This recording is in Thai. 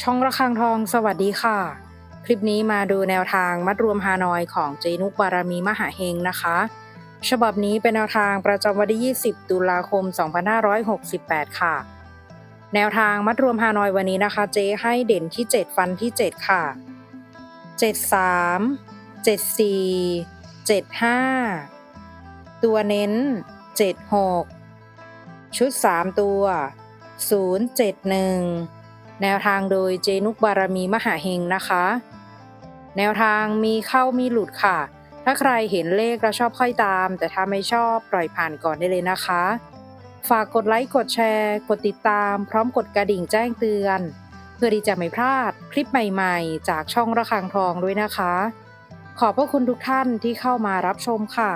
ช่องระฆังทองสวัสดีค่ะคลิปนี้มาดูแนวทางมัดรวมฮานอยของเจนุกบารมีมหาเฮงนะคะฉบับนี้เป็นแนวทางประจำวันที่20ตุลาคม2568ค่ะแนวทางมัดรวมฮานอยวันนี้นะคะเจให้เด่นที่7ฟันที่7ค่ะ73 74 75ตัวเน้น76ชุด3ตัว071แนวทางโดยเจนุกบารมีมหาเฮงนะคะแนวทางมีเข้ามีหลุดค่ะถ้าใครเห็นเลขแล้วชอบค่อยตามแต่ถ้าไม่ชอบปล่อยผ่านก่อนได้เลยนะคะฝากกดไลค์กดแชร์กดติดตามพร้อมกดกระดิ่งแจ้งเตือนเพื่อที่จะไม่พลาดคลิปใหม่ๆจากช่องระฆังทองด้วยนะคะขอบพระคุณทุกท่านที่เข้ามารับชมค่ะ